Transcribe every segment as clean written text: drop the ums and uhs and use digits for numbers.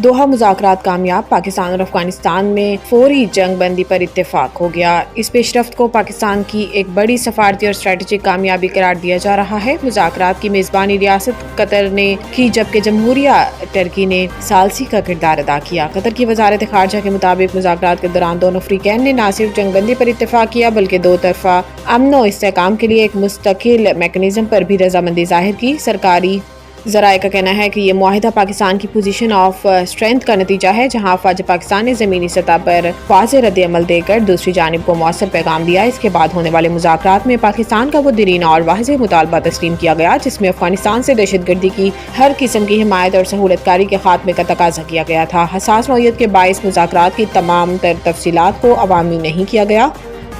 दोहा मुज़ाकरात कामयाब, पाकिस्तान और अफगानिस्तान में फौरी जंग बंदी पर इत्तेफाक हो गया। इस पेशरफ्त को पाकिस्तान की एक बड़ी सफारती और स्ट्रेटेजिक कामयाबी करार दिया जा रहा है। मुज़ाकरात की मेज़बानी रियासत कतर ने की, जबकि जमहूरिया टर्की ने सालसी का किरदार अदा किया। कतर की वजारत खारजा के मुताबिक मुज़ाकरात के दौरान दोनों अफ्रीकैन ने न सिर्फ जंग बंदी पर इत्तेफाक किया, बल्कि दो तरफा अमन और इस्तेहकाम के लिए एक मुस्तकिल मैकेनिज्म पर भी रजामंदी जाहिर की। सरकारी ज़राए का कहना है कि ये मुआहिदा पाकिस्तान की पोजीशन ऑफ स्ट्रेंथ का नतीजा है, जहां अफवाज पाकिस्तान ने ज़मीनी सतह पर वाज़ेह रद्द अमल देकर दूसरी जानिब को मौसर पैगाम दिया। इसके बाद होने वाले मुज़ाकरात में पाकिस्तान का वो दरीना और वाज़ेह मुतालबा तस्लीम किया गया, जिसमें अफगानिस्तान से दहशतगर्दी की हर किस्म की हिमायत और सहूलतकारी के खात्मे का तकाजा किया गया था। हसास नौयत के बाइस मुज़ाकरात की तमाम तर तफसीलात को अवामी नहीं किया गया,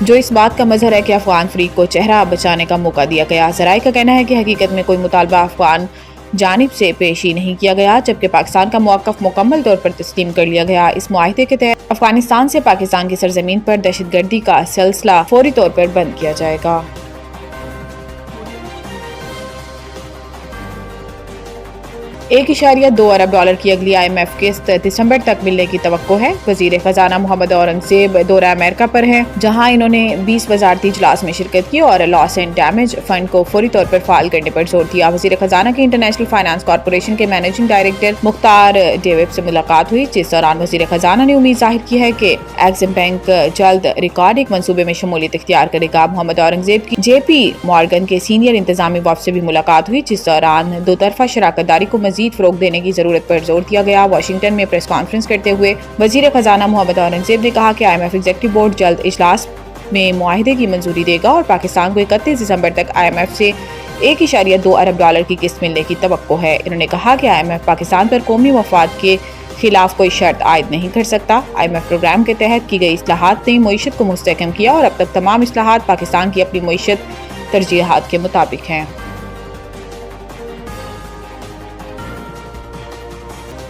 जो इस बात का मजहर है कि अफगान फरीक को चेहरा बचाने का मौका दिया गया। ज़राए का कहना है कि हकीकत में कोई मुतालबा अफगान जानिब से पेश ही नहीं किया गया, जबकि पाकिस्तान का मौक़िफ़ मुकम्मल तौर पर तस्लीम कर लिया गया। इस मुआहिदे के तहत अफगानिस्तान से पाकिस्तान की सरजमीन पर दहशतगर्दी का सिलसिला फौरी तौर पर बंद किया जाएगा। 1.2 अरब डॉलर की अगली IMF किस्त दिसंबर तक मिलने की तवक्को है। वजीर खजाना मोहम्मद औरंगजेब दौरा अमेरिका पर हैं, जहां इन्होंने 20 वजारती इजलास में शिरकत की और लॉस एंड डैमेज फंड को फौरी तौर पर फाल करने पर जोर दिया। वजीर खजाना की इंटरनेशनल फाइनेंस कॉरपोरेशन के मैनेजिंग डायरेक्टर मुख्तार डेविड से मुलाकात हुई, जिस दौरान वजीर खजाना ने उम्मीद जाहिर की है कि एक्सिम बैंक जल्द रिकॉर्डिंग मंसूबे में शमूलियत इख्तियार करेगा। मोहम्मद औरंगजेब की JP मॉर्गन के सीनियर इंतजामी वफ़द से भी मुलाकात हुई, जिस दौरान दो तरफा शराकतदारी को मजीद फरोग देने की जरूरत पर जोर दिया गया। वाशिंगटन में प्रेस कॉन्फ्रेंस करते हुए वजीर खजाना मोहम्मद औरंगजेब ने कहा कि IMF एग्जीक्यूटिव बोर्ड जल्द इजलास में मुआहिदे की मंजूरी देगा और पाकिस्तान को 31 दिसंबर तक IMF से 1.2 अरब डॉलर की किस्त मिलने की तवक्को है। इन्होंने कहा कि IMF पाकिस्तान पर कौमी मफाद के खिलाफ कोई शर्त आयद नहीं कर सकता। IMF प्रोग्राम के तहत की गई इस्लाहात ने मईशत को मुस्तहकम किया और अब तक तमाम इस्लाहात पाकिस्तान की अपनी मईशत तरजीहात के मुताबिक हैं।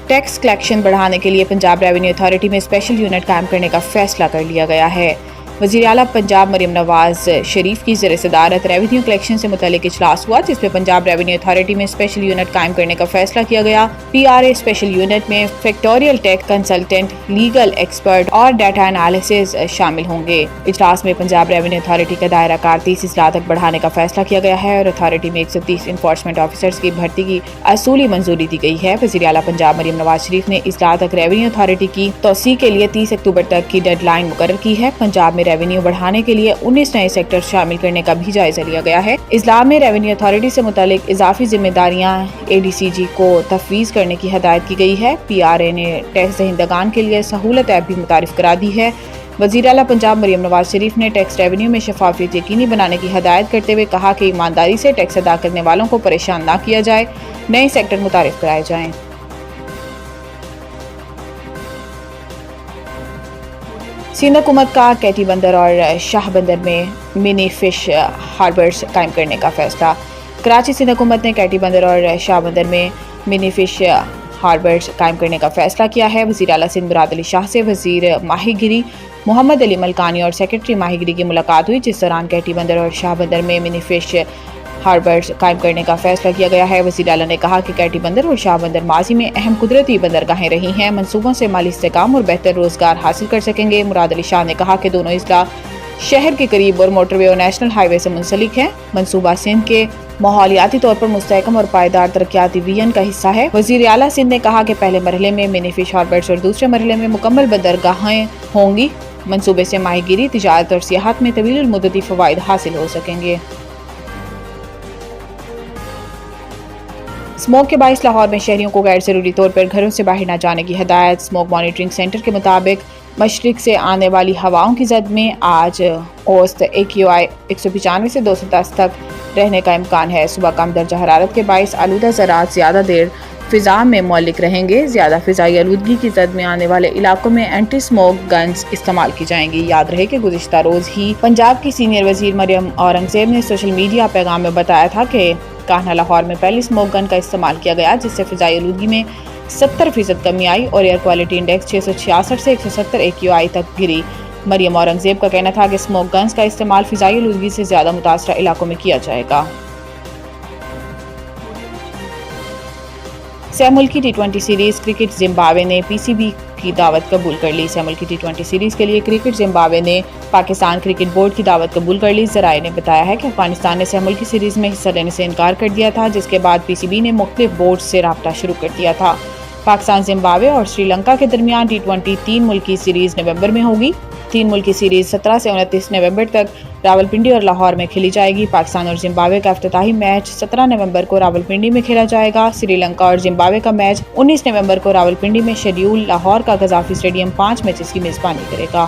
टैक्स कलेक्शन बढ़ाने के लिए पंजाब रेवेन्यू अथॉरिटी में स्पेशल यूनिट कायम करने का फैसला कर लिया गया है। वज़ीर आला पंजाब मरियम नवाज शरीफ की ज़ेर सदारत रेवेन्यू कलेक्शन से मुतल्लिक इजलास हुआ, जिसमें पंजाब रेवेन्यू अथॉरिटी में स्पेशल यूनिट कायम करने का फैसला किया गया। PRA स्पेशल यूनिट में factorial tax consultant, legal expert और डाटा एनालिसिस शामिल होंगे। इजलास में पंजाब रेवेन्यू अथॉरिटी का दायरा कार 30 अजला तक बढ़ाने का फैसला किया गया है और अथॉरिटी में 130 इन्फोर्समेंट ऑफिसर्स की भर्ती की असूली मंजूरी दी गई है। वज़ीर आला पंजाब मरियम नवाज शरीफ ने इजला तक रेवेन्यू अथॉरिटी की तोसी के लिए 30 अक्टूबर तक की डेडलाइन मुकर्रर की है। पंजाब में रेवेन्यू बढ़ाने के लिए 19 नए सेक्टर शामिल करने का भी जायजा लिया गया है। इजलास में रेवेन्यू अथॉरिटी से मुतालिक इजाफी जिम्मेदारियां ADCG को तफवीज करने की हदायत की गई है। PRA ने टैक्स दहिंदगान के लिए सहूलत ऐप भी मुतारिफ करा दी है। वज़ीर आला पंजाब मरियम नवाज शरीफ ने टैक्स रेवेन्यू में शफाफियत यकीनी बनाने की हदायत करते हुए कहा कि ईमानदारी से टैक्स अदा करने वालों को परेशान न किया जाए, नए सेक्टर मुतारिफ कराए जाएं। सिंध हुकूमत का कैटी बंदर और शाह बंदर में मिनी फिश हार्बर्स कायम करने का फैसला। कराची सिंध हुकूमत ने कैटी बंदर और शाह बंदर में मिनी फिश हार्बर्स कायम करने का फैसला किया है। वज़ीर आला सिंध मुराद अली शाह से वज़ीर माहीगिरी मोहम्मद अली मलकानी और सेक्रेटरी माहीगिरी की मुलाकात हुई, जिस दौरान कैटी बंदर और शाह बंदर में मिनी फिश हार्बर्स कायम करने का फैसला किया गया है। वज़ीर आला ने कहा कि कैटी बंदर और शाह बंदर माजी में अहम कुदरती बंदरगाहें रही हैं, मंसूबों से माली इस्तेहकाम और बेहतर रोजगार हासिल कर सकेंगे। मुराद अली शाह ने कहा कि दोनों इजला शहर के करीब और मोटरवे और नेशनल हाईवे से मुंसलिक हैं। मंसूबा सिंध के माहौलियाती तौर पर मुस्तहकम और पायदार तरक्याती विजन का हिस्सा है। वज़ीर आला सिंध ने कहा कि पहले मरहले में मिनी फिश हार्बर्स और दूसरे मरहले में मुकम्मल बंदरगाहें होंगी। मंसूबे से माहीगिरी, तिजारत और सियाहत में तवील मुद्दती फ़वाइद हासिल हो सकेंगे। स्मोक के बाइस लाहौर में शहरियों को गैर ज़रूरी तौर पर घरों से बाहर न जाने की हदायत। स्मोक मॉनिटरिंग सेंटर के मुताबिक मशरिक से आने वाली हवाओं की जद में आज औसत AQI 195 से 210 तक रहने का इम्कान है। सुबह कम दर्जा हरारत के बाइस आलूदा ज़रात ज़्यादा देर फिजा में मौलिक रहेंगे। ज़्यादा फिजाई आलूदगी की जद में आने वाले इलाकों में एंटी स्मोक गन्स इस्तेमाल की जाएंगी। याद रहे कि गुज़िश्ता रोज़ ही पंजाब की सीनियर वज़ीर मरियम औरंगजेब ने सोशल मीडिया पैगाम में बताया था कि कान्हा लाहौर में पहली स्मोक गन का इस्तेमाल किया गया, जिससे फिजाई आलूदगी में 70% कमी आई और एयर क्वालिटी इंडेक्स 666 से 170 AQI तक गिरी। मरियम औरंगजेब का कहना था कि स्मोक गन्स का इस्तेमाल फिजाई आलूदगी से ज़्यादा मुतासरा इलाकों में किया जाएगा। سہ ملکی ٹی20 سیریز کرکٹ زمبابوے نے پی سی بی کی دعوت قبول کر لی۔ سہ ملکی ٹی20 سیریز کے لیے کرکٹ زمبابوے نے پاکستان کرکٹ بورڈ کی دعوت قبول کر لی۔ ذرائع نے بتایا ہے کہ افغانستان نے سہ ملکی سیریز میں حصہ لینے سے انکار کر دیا تھا، جس کے بعد پی سی بی نے مختلف بورڈز سے رابطہ شروع کر دیا تھا۔ پاکستان زمبابوے اور سری لنکا کے درمیان ٹی20 تین ملکی سیریز نومبر میں ہوگی۔ تین ملکی سیریز 17 سے 29 نومبر تک راولپنڈی اور لاہور میں کھیلی جائے گی۔ پاکستان اور زمبابوے کا افتتاحی میچ 17 نومبر کو راولپنڈی میں کھیلا جائے گا۔ سری لنکا اور زمبابوے کا میچ 19 نومبر کو راولپنڈی میں شیڈیول لاہور کا قذافی اسٹیڈیم 5 میچز کی میزبانی کرے گا۔